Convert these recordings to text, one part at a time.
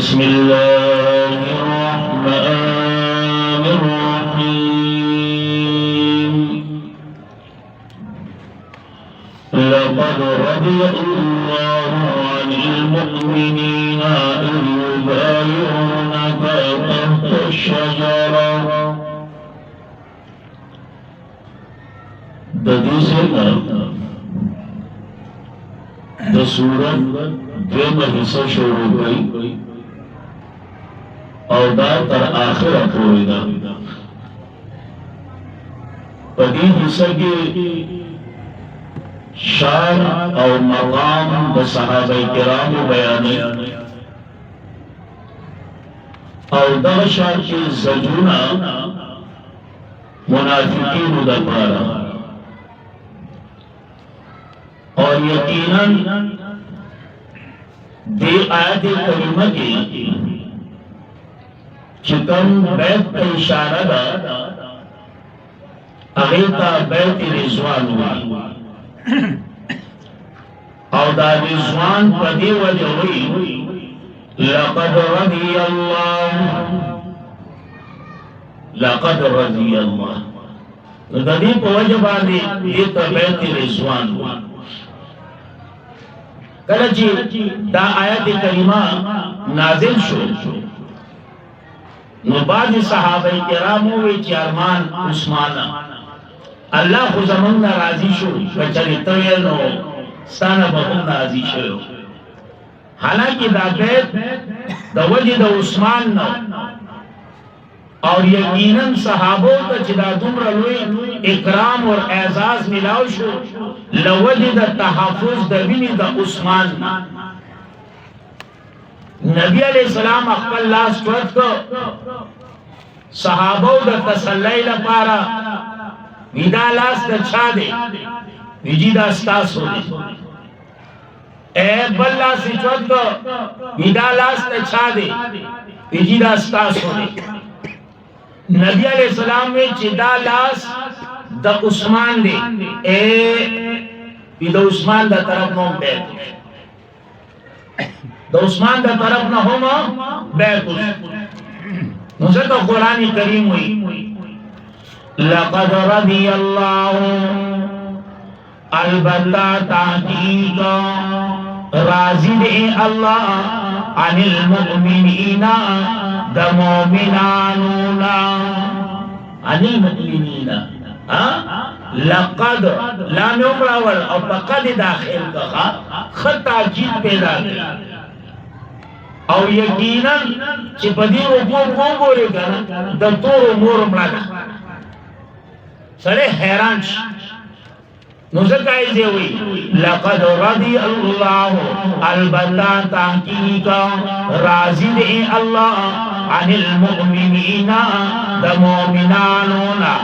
بسم الله الرحمن الرحيم لقد رضي الله عن المؤمنين إذ يبايعونك تحت الشجرة ددیسنا د سورت دویمه حصہ شروع کړي او دا تر آخره پورې ده. په دې حصہ کې شان او مقام د صحابه کرامو بیانې او دا شان چې زجرونه منافقینو دپاره اور یقیناً دی آیت کریمہ کی چکم بیت کا اشارہ دا اغیتا بیت رضوان ہوئی او دا رضوان پدی وجہ ہوئی لقد رضی اللہ دا دی پا وجہ باندی دیتا بیت رضوان ہوئی. کله چې دا آیت کریمه نازل شو نو بعض صحابه کرامو وی چې ارمان عثمان الله خو زمون راضي شو چې ته نو ستانه به راضي شو. حالانکه دا بیت د وجه د عثمان نو اور یقینا صحابو ته چې دا دومره لوی اکرام اور اعزاز ملاو شو لوجه د تحفظ د وینې د عثمان. نبی علیہ السلام خپل لاس ورت کو صحابو د تسلی لپاره ودا لاس د چا دی ویجی دا ستاسو دی اے بل لاس ورت کو ودا لاس د چا دی ویجی دا ستاسو دی. نبی علیہ السلام میں چدا لاس دا عثمان دے اے دا عثمان دا طرف نو بیت دا عثمان دا طرف نو ہم بیت نوزد قرآن کریم ہوئی لقد رضی اللہ البتہ تحقیق راضی دے اللہ عن المؤمنین دا مومنانونا عن المؤمنین لقد لام امراول او بقد داخل کا خط تاکید پیدا کی او یقینا چې په دې رکوع وګورئ کنه د تور مور مړه سره حیران شي. نو څنګه یې وی لقد رضي الله البتہ تحقیق راضی دے اللہ عن المؤمنین دا مومنانونا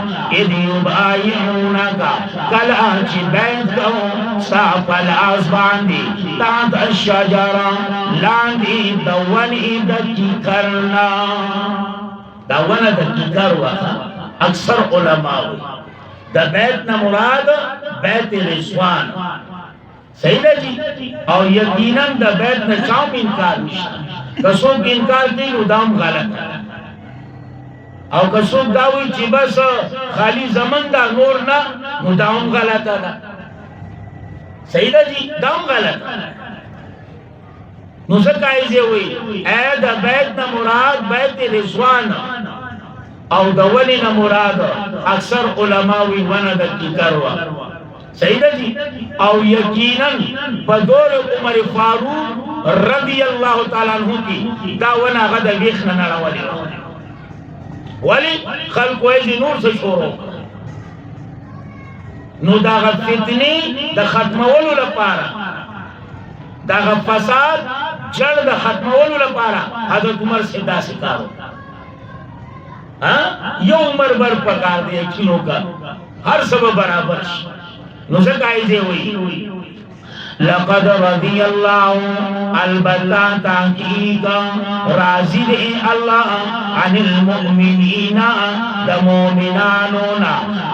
اذ یبایعونکا کلا چی بیت کو صاف الاس باندی تحت الشجرہ لاندی دوانی دکی کرنا دوانی دکی کروا اکثر علماء دا بیت نا مراد بیت رضوان صحیح ہے جی. اور یقیناً دا بیت نا چاہم انکار نشتا کسوں کی انکار کی ادام غلط ہے اور کسوں داوی چی بس خالی زمن دا نور نا ادام غلط ہے. صحیح ہے جی دام غلط ہے. نوزر کائزے ہوئی اے دا بیت نا مراد بیت رضوان او دا ولی نا مراد اکثر علماوی ونا دا کی کروا. صحیح ہے جی. او یقیناً بدور عمر فاروق رضی اللہ تعالیٰ عنہ کی دا ونا غدا ویخنا نارا ولی خلق ویزی نور سے شورو نو دا غد فتنی دا ختمولو لپارا دا غد فساد جل دا ختمولو لپارا حضرت عمر سے دا سکارو یو عمر بر پکار دے کھلوں کا ہر سبب برابر نزد آئیزے ہوئی لقد رضی اللہ البتہ تحقیق راضی دے اللہ عن المؤمنین دا مومنانونا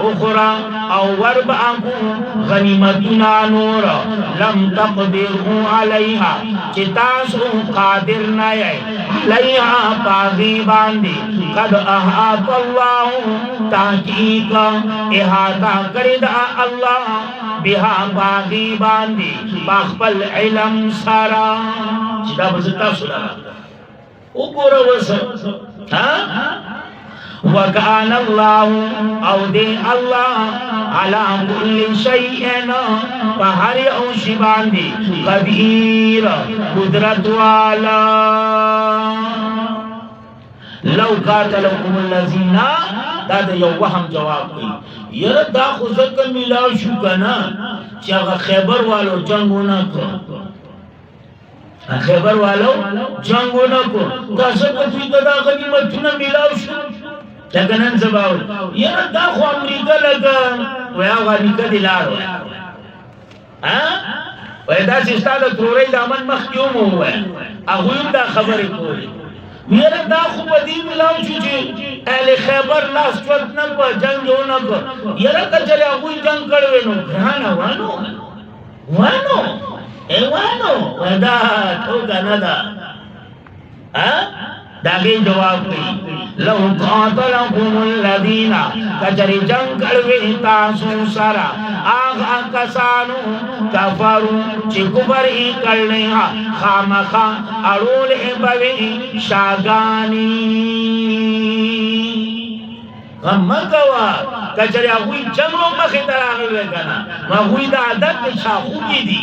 اخرى او وربعكم غنیمتنا نور لم تقدروا عليها چتاسو قادر نای علیها باغی باندی قد احاط الله تحقیق احاطہ کرد اللہ بها باغی باندی باخپل علم سارا چتا بزتا سنا اگورا وسا وكان الله او دي الله على كل شيء فهر اوشي باندي قدير قدرت والا لو قاتلكم الذين دا یو وهم جواب کوي یره دا خو ځکه ملاو شو کنه چې هغه خیبر والو جنگونه کو خیبر والو جنگونه کو دا څنګه چې دا غنیمتونه ملاو شو لکه نن سبا یره دا خو امریکا لګا ویا امریکا دی لارو وای دا چې ستاسو تروري دامن مخکوم وای هغه دا خبرې کوي یره دا خو بدی ملاو شو چې اهل خیبر لاس وخت نه په جنگ نه کو یره کچره هغه جنگ کړو نو غانا وانو ودا تو کندا داغی جواب کی لو قاتلکم الذین کجری جنگ کروی تاسو سرا آغا کسانو کفرو چی کفر ای کرنے خامخا ارول بوی شاگانی غمکوا کجری اگوی جنگلو مخی تراغل وکنا مگوی دا عدد شاخوگی دی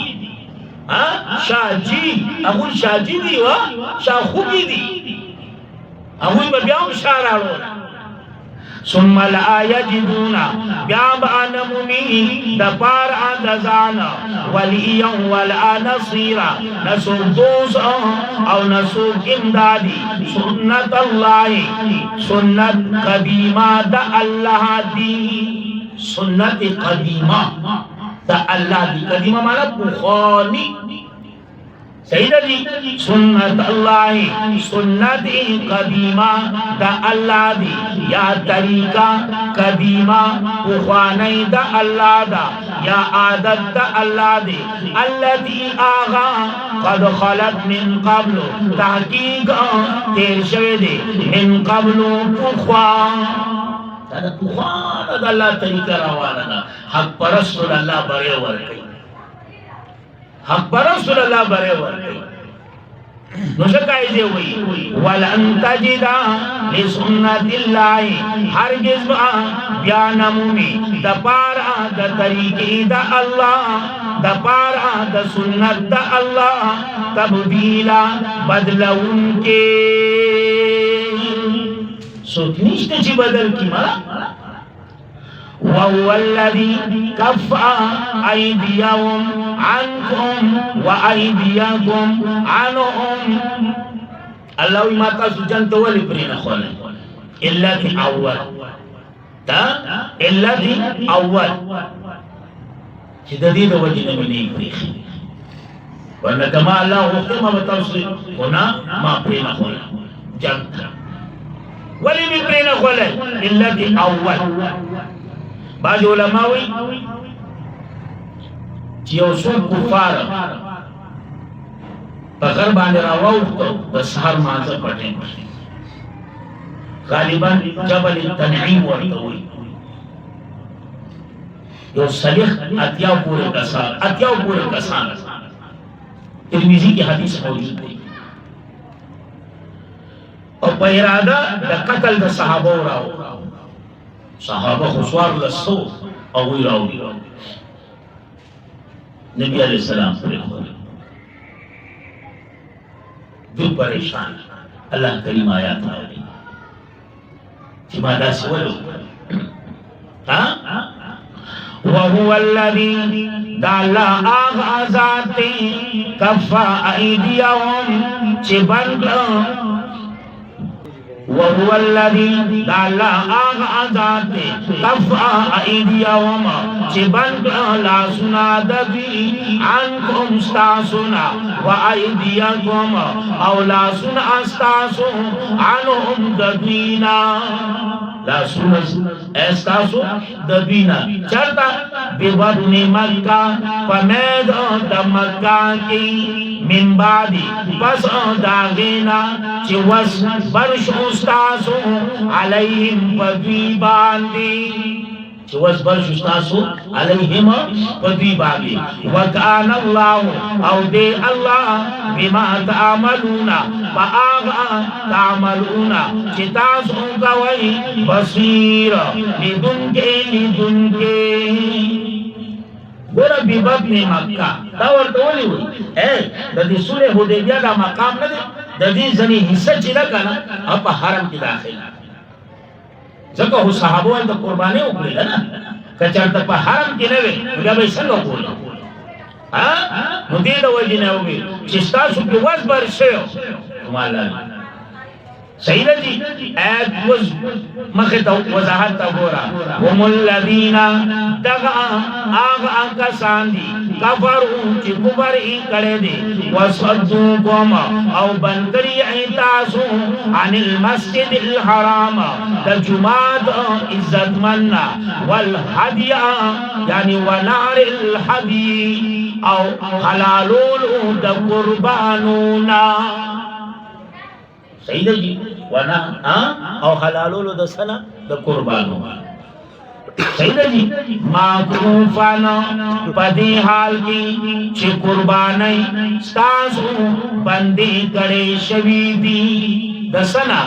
شاجی اگوی شاجی دی و شاخوگی دی اگوی با بیام شارارو ثم لا یجدون بیام آنمومی دپار آدزانا ولیا ولا نصیرا نسوک دوست او نسوک امدادی سنت اللہ سنت قدیمہ دا اللہ دی سنت قدیمہ دا اللہ دی قدیمہ مانا بخانی سیدہ جی سنت اللہ سنت قدیمہ دا اللہ دی یا طریقہ قدیمہ بخانی دا اللہ دا یا عادت دا اللہ دی اللتی آغا قد خلت من قبل تحقیق تیر شوی دی من قبل بخوان دا بخوان دا اللہ طریقہ روانا دا حق پرست اللہ برے ورکی حق برسول اللہ برے ورکی نشکائی دے ہوئی وَلَن تَجِدَا لِسُنَّتِ اللَّهِ ہرگز بیانمومی دا پارا دا طریقی دا اللہ دا پارا دا سنت دا اللہ تبدیلا بدلون کے سوچنیشتے چی بدل کی مرا وهو الذي كف أيديهم عنكم وأيديكم عنهم الله ما تسجن تولي برينا خونه إلا في أول إلا في أول شديد وجهنا من إبريخ وأن كما الله وقتما بتوصي هنا ما برينا خونه جنك ولي برينا خونه إلا في أول بعض علماوی چیوسو کفار بغر باندې راووتو د سحر مانځه پټین غالبا جبل التنعیم ورته وي یو صالح اتیاو پورے کسان ترمذی کی حدیث موجود ہے اور په اراده د قتل د صحابه راو صحابہ خسوار لسو اوی راوی نبی علیہ السلام پر جو پریشان اللہ کریم آیات راوی چما دا سولو وَهُوَ الَّذِي دا اللہ آغا ذاتی کفا ایدیہم چبند وهو الذي دعا آغا ذات كفا أيديهم چبند لا سنا دبی عنكم استاسنا وأيديكم أو لا سنا استاسو عنهم دبینا لا سونس استاسو دبینا چرتا ببطن مکہ فمید دا مکہ کی من بعدی پس داغینا چی وز برش استاسو علیہم پدوی باندی چی وز برش استاسو علیہم پدوی باندی وکان اللہ او دے اللہ بما تعملونا فا آغا تعملونا چی تاسو کوئی بصیر لدن کے گورا بی بطن مکہ تاور تولی ہوئی دا دی سولح حدیبیہ دا مقام ندے دا دی زنی حصہ چلا کنا اپا حرم کی داخل زکا ہو صحابو دا قربانے اکلی لنا کچھر تا پا حرم کی نوے جب ایسنگا کولا نو دید وجی نوے چستا سو کی وز برسیو مالا سیدہ جی ایت مخیطا وضاحت تا گورا هم الذین دغا آغا کساندی کفرون چی کفر ای کرے دی وصدوکم او بندری ایتاسو عن المسجد الحرام دا جماعت عزت مننا والحدی یعنی ونار الحدی او حلالون دا قربانونا سیدہ جی ونا او حلالولو دا سنا دا قربانو سیدہ جی معقوفانا پدی حال کی چی قربانی ستاسو بندی کرے شویدی دا سنا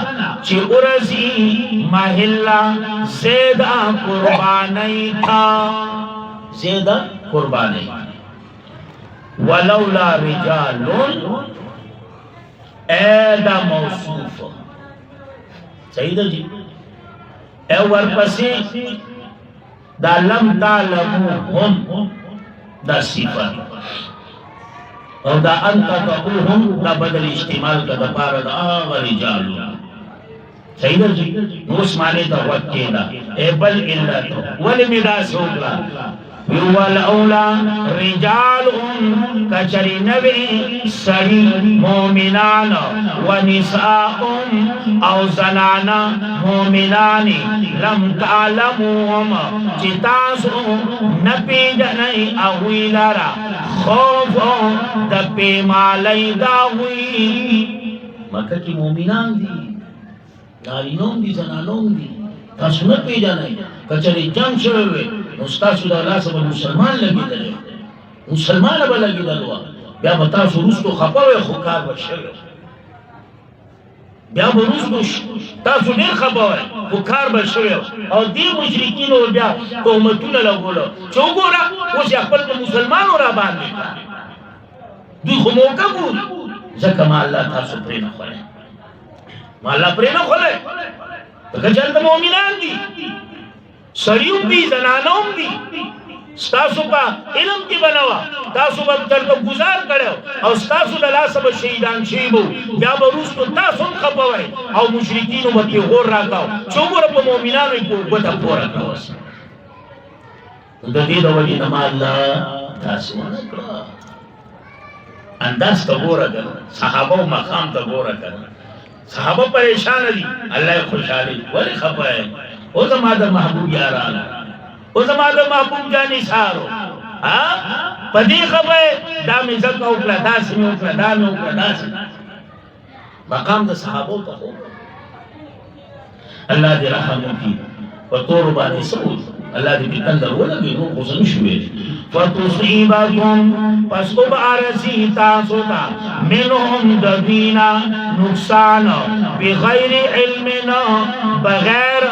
چی ارزی محلہ زیدہ قربانی تھا زیدہ قربانی ولولا رجالون ایدہ موصوف سیدہ جی اے ورپسی دا لم تعلموهم دا صفت اور دا انتا تقوهم دا بدل اشتمال کا دا پارا دا آغا رجالو سیدہ جی نوس مانے تا وقتی دا اے بل اللہ تو ولی مدا سوکلا والاولا رجال کچری نبی سری مومنان و نساء او زنانا مومنانی لم تعلموهم چتاسو نپی جنئی اوی لارا خوف دپی مالی داوی مکہ کی مومنان دی نارینون دی زنانون دی تاسو نپی جنئی کچری جنگ شروع استاسو دا اللہ سبا مسلمان لگی دلے مسلمان با لگی دلوا بیا بتاسو روستو خپاوے خوکار بشوے بیا روستو تاسو دیر خپاوے خوکار بشوے اور دیر مشرکین اور بیا تحمتون لگولو چو گو را اسی اخبر دا مسلمان اور آبان دیتا دوی خو موقع بود زکا ما اللہ تاسو پرینا خولے ما اللہ پرینا خولے تکا چلتا مومنان دی سریوم دی زنانوم دی ستاسو پا علم کی بنوا تاسو با ترکو گزار کرو او ستاسو دلا سب شہیدان شیبو بیا بروستو تاسو خپوئے او مشرکینو بکی غور راکاو چوگو رب مومنانو کو گتا پورا کروس دا دید ولی نما اللہ تاسو نکلا انداز تا گورا کرو صحابہ و مقام تا گورا کرو صحابہ پریشان دی اللہ خوشحالی ولی خپوئے او زمان دا محبوب یارانا او زمان دا محبوب جانی سارو پدی خبر دامی زکا اکلا داسمی اکلا دامی اکلا داسمی مقام دا صحابو تا ہو اللہ دی رحمو کی فتور بانی سعود اللہ دی بکندر ہو لگی نو خسن شوئے فتصیبکم پس اب عرصی تاسوتا منہم دبینا نقصان بغیر علمنا بغیر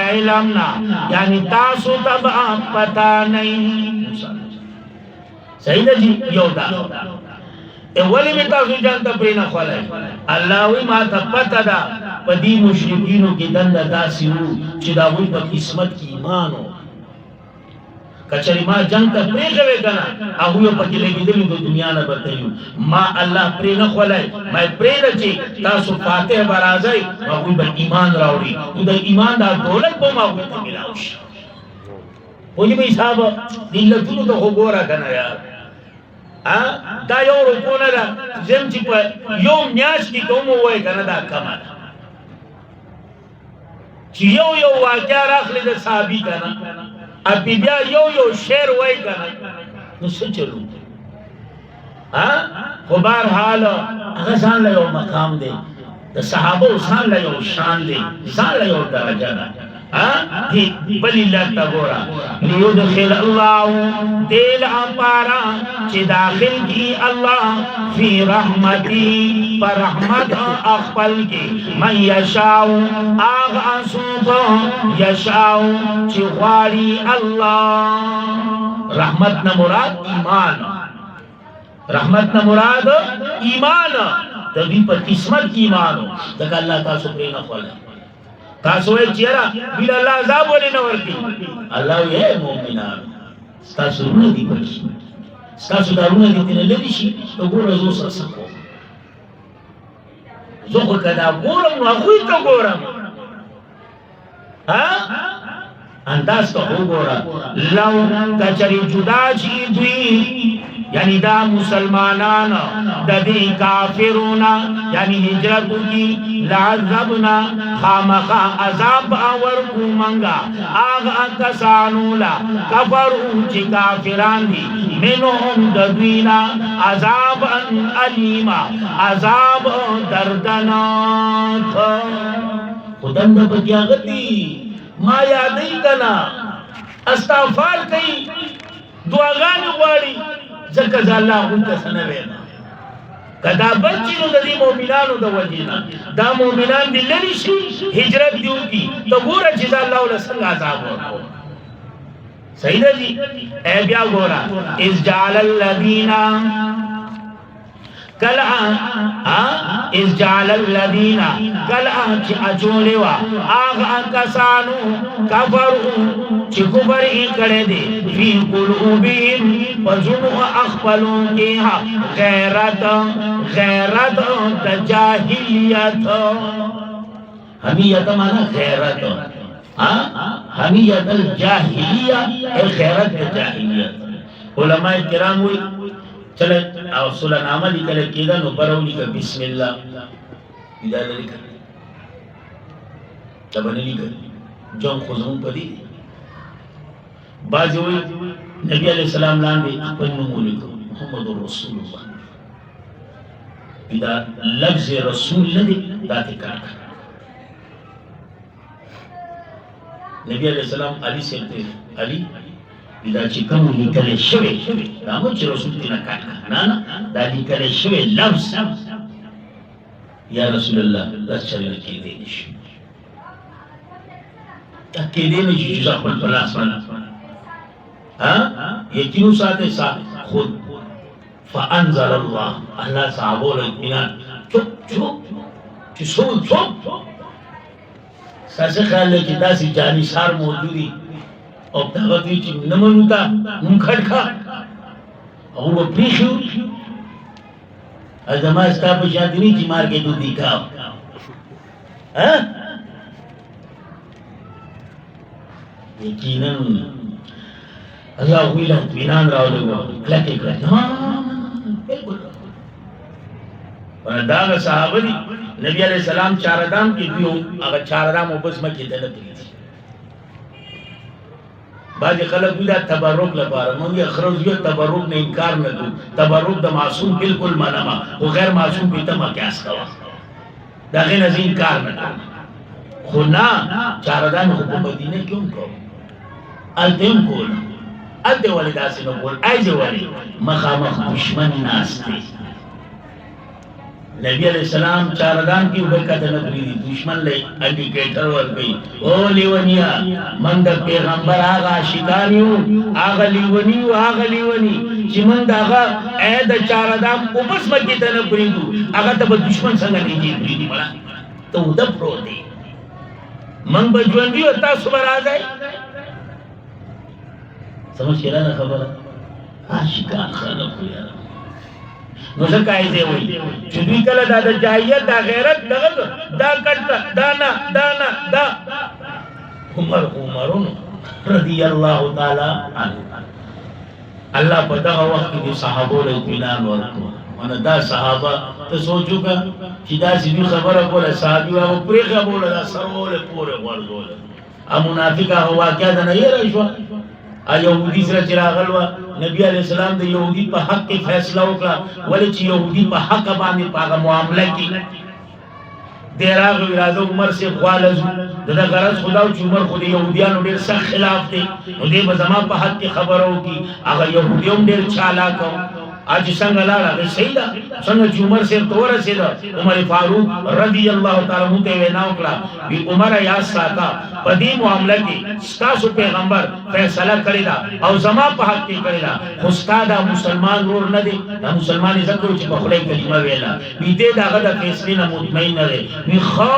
علمنا یعنی تاسوتا با پتا نہیں سیدہ جی یودا اولی میں تاسو جانتا پرینا خوالا ہے اللہ وی ما تا پتا دا پدی مشرکینو کی دندہ داسی ہو چدا ہوئی پا قسمت کی ایمان ہو کچھری ما جنگ تا پریشوے کنا آہویو پکی لگی دلی دو دنیا نا بتایو ما اللہ پرینا خولای ما پرینا چی تاسو فاتح برازائی ما ہوئی با ایمان راوڑی تو دا ایمان دا دولت با ما ہوئی تا ملاوش پوچی بھئی صاحبا دلتونو تو خو گورا کنا یار دا یو رکونا دا زم چی پا یوم نیاش کی تومو ہوئے کنا دا کما دا چې یو واقعا راخلی د صحابي کنه ابي بیا یو شعر وای کنه نو څه چلو خو بهرحال هغه ځان له یو مقام دی د صحابه ځان له یو شان دی ځان له یو درجه ده بل الله تبارا ليدخل الله دل امپارا چې داخل کی الله فی رحمتی پر رحمت اخپل کی من یشاء اغ اسوب یشاء چې غواړي الله رحمت نه مراد ایمان رحمت نه مراد ایمان تبي په قسمت ایمان دغه الله تاسو پرې نه خپل تاسو یې چیرې بل الله عذاب ولې نه ورکی الله یې مؤمنان تاسو نه دي پښ تاسو دارونه دي نه لدی شي وګوره زو سره سکو زه خو کدا ګورم نو خو ته ګورم انداز ته وګوره لو کچری جدا شي دوی یعنی دا مسلمانان د دې کافرونا یعنی هجرت کی لعذبنا خامخا عذاب اور کو منگا اغه کسانو لا کفرو چې کافران دي منهم دوینا عذاب الیما عذاب دردناک خدام د بجاغتی ما یادی کنا استغفار کوي دعاګانې غواړي ځکه ځ الله غوته سنه وینا کدا بچی نو د دې مؤمنانو د وجینا دا مؤمنان دي لری شي هجرت دیو کی تو ګوره چې الله ول څنګه عذاب ورکو صحیح ده جی اے بیا ګورا اس جعل الذین کلا اس جعل الذین کلا چې اجولوا اغه کسانو کفروا چې کفر یې کړه دي فی قلوبهم وجنو اخفلوا کیها غیرت تجاهلیت حمیت معنا غیرت حمیت الجاهلیه غیرت الجاهلیت علماء کرام وی چله او صلح نامه لیکل کېده نو پرونی ک بسم الله اذا لیکل تبنی لیکل جون خزون پدی بعض وی نبی علیہ السلام لاندې خپل نوم ولیکو محمد رسول الله اذا لفظ رسول لدی ذات کار نبی علیہ السلام علی سره علی دا چې کوم لیکل شوی دا مو چې رسول دې نه کاټ نه دا لیکل شوی لفظ یا رسول الله دا چلل کې دی نشي دا کې دی نشي چې خپل پلاس باندې یقینو ساته خود فانزل الله صحابو له اطمینان چوپ چې څوک ساسه خیال کې داسې جاني سار موجودي او دغه دې چې نمنو تا مونږ خړکا او په پریشو ازما ستا په شادنی چې مارکیټ دی کا یقینا الله ویلا بنان راولو کلکه کړه بالکل وردا صحابه دي نبی عليه السلام چاردام کې دیو هغه چاردام وبس مکه دلته دي بعض خلک دا تبرک لپاره موږ اخروز یو تبرک نه انکار نه کوو تبرک د معصوم بالکل منما او غیر معصوم په تمه قیاس کوا دا غیر از انکار نه کوو خو نه چاردان خو په مدینه کې هم کوو التم کول الته ولدا سينو کول ایزه ولی مخامخ دشمن ناشته نبی علیہ السلام چاردان کی وبکت نبی دشمن لے انڈیکیٹر ور گئی او لیونیا من د پیغمبر آغا شکاریو آغا لیونیو چې من داغا اے د چاردان او بس مکی ته نبی آغا ته دشمن څنګه نیږي دی مړه ته د پرو دی من بجوندی او تاسو راځي سمجھ کړه خبره عاشقان خلق یاره نو څنګه ایزه وي چې دوی کله د جاهلیت د غیرت دغه دا کټ دا عمرون رضی الله تعالی عنه الله په دغه وخت کې صحابه له اطمینان ورکړ من دا صحابه ته سوچو کا چې دا سړي خبره کوله صحابي او پرې خبره دا سرول پورې ورغول ا منافق هغه واقعا نه یې راځو ا يهودي سره چې راغلو نبی عليه السلام د يهودي په حق کې فیصله وکړه ولې چې يهودي په حق باندې پاغه معاملې کې دیراغ ویرازو عمر سے خوالز دغه غرض خدا او عمر خو د يهوديانو ډېر سخت خلاف دي نو دې به زما په حق کې خبرو کی هغه يهوديوم ډېر چالاک اج څنګه لاړه سیدا څنګه چې عمر سے تور سید عمر فاروق رضی الله تعالی عنہ ته وینا وکړه وی عمر یا ساته پدې معاملې کې ستاسو پیغمبر فیصله کړی دا او زما په حق کې کړی دا خو ستاسو مسلمان ور نه دي دا مسلمان ذکر چې په خله کلمه ویلا وی دې داغه د فیصله نه مطمئن نه دي وی خو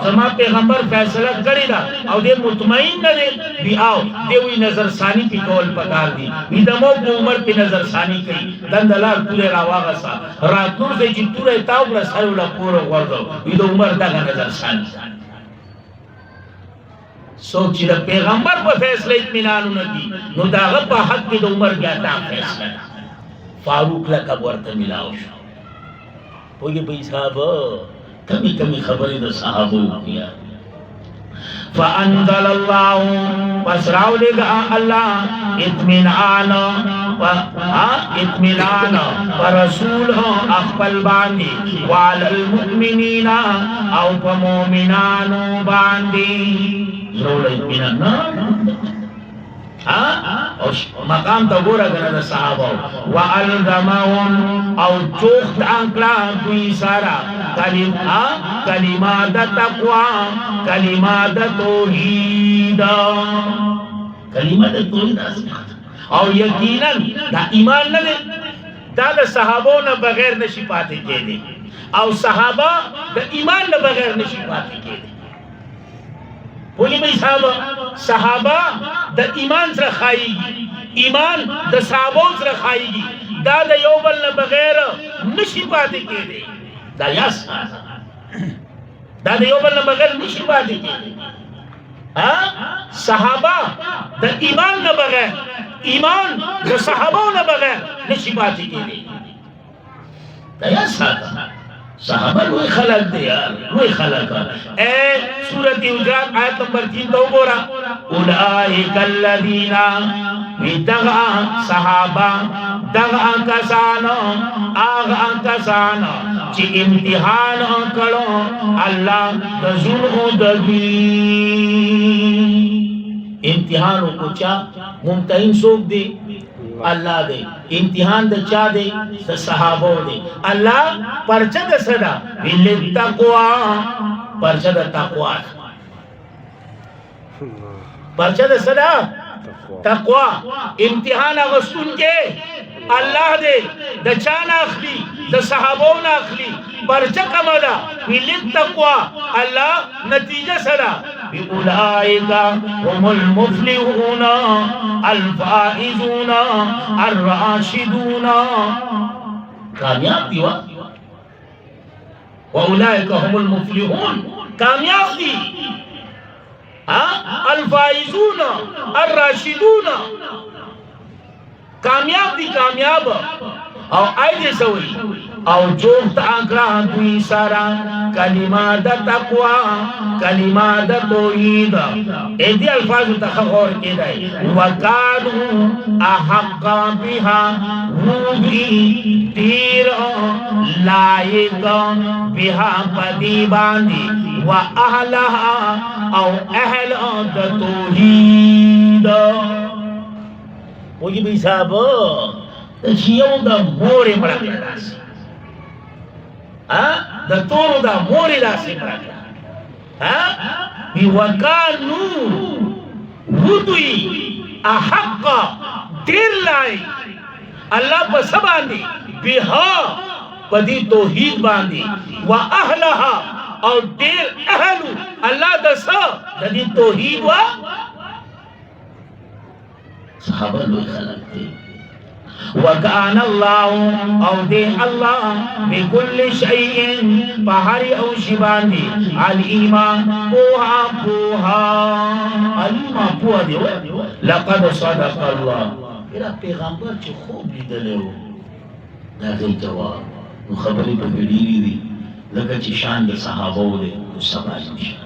زما پیغمبر فیصله کړی دا او دې مطمئن نه دي وی او دې وی نظر ثانی په کول پکار دي وی د مو عمر په نظر ثانی کوي دلال پورے راواغسا راتور سے چې پورے تاو پر سره لا پورو ورغو وی د عمر دغه نظر ثانی سوچ چې پیغمبر په فیصله اطمینان نه کی نو داغه په حق کې د عمر بیا تا فیصله فاروق لقب ورته ملاو شو پوهې په حساب کمی کمی خبرې د صحابو کیا فانزل الله واسراو لگا الله اطمینان اطمینان ورسول اخبل باندی وعلى المؤمنین او پا مومنانو باندی ضرور اطمینان مقام تا گورا گنا دا صحابه وَأَلْزَمَهُمْ او چوخت انکلا دوی سارا کلمات دا تقوی کلمات دا توحید کلمات دا توحید او یقینا دا ایمان نده دا دا صحابو نا بغیر نشی پاتے کے دے او صحابہ دا ایمان نا بغیر نشی پاتے کے دے بولی بھئی صحابہ دا ایمان سر خائی گی ایمان دا صحابوں سر خائی گی دا دا یوبل نا بغیر نشی پاتے کے دے دا یاس دا دا یوبل نا بغیر نشی پاتے کے دے صحابہ دا ایمان نا بغیر ایمان دا صحابوں نا بغیر نشی پاتے کے دے دا یاس صحابہ وہی خلق دے یار وہی خلق اے سورۃ حجرات آیت نمبر 3 تو گورا اولئک الذین دغا صحابہ دغا کسانو آغا کسانو چی امتحان کرو اللہ دزنو دگی امتحانو کو چا ممتحن سوک دے اللہ دے امتحان دا چا دے صحابو دے اللہ پرچہ دا صدا للتقوی پرچہ دا تقوی پرچہ دا صدا تقوی امتحان اغسطن کے اللہ دے دا چانا اخلی دا صحابو نا اخلی پرچہ کمدا للتقوی اللہ نتیجہ صدا اولئک هم المفلحون الفائزون الراشدون کامیاب دیوا واولئک هم المفلحون کامیاب دی الفائزون الراشدون کامیاب دی کامیاب او ایدے سوئی او جوخت آنکرا دوی سارا کلمات دا تقوی کلمات دا توحید ایدی الفاظ تخور کے دائی وکانو احقا بها روبی دیر لائق بها پدی باندی و اہلها او اہل دا توحید وہی بھی صاحب شیعو دا موری مڑکلا داسی دا تورو دا موری داسی مڑکلا بی وکانو ودوی احقا دیر لائی اللہ پا سباندی بیہا پدی توحید باندی و اہلہا اور دیر اہلو اللہ دا سا دی توحید و صحابہ لوگ خلق دے وکان اللہ او دے اللہ بکل شیئن پہاری او شباندی علیمان پوہا پوہا علیمان پوہا دے لقد صدق اللہ میرا پیغمبر چو خوب لیدلے ہو دا غي جواب نو خبرې په ډېری دي لکه چې شان د صحابه و دی نو سبا انشاء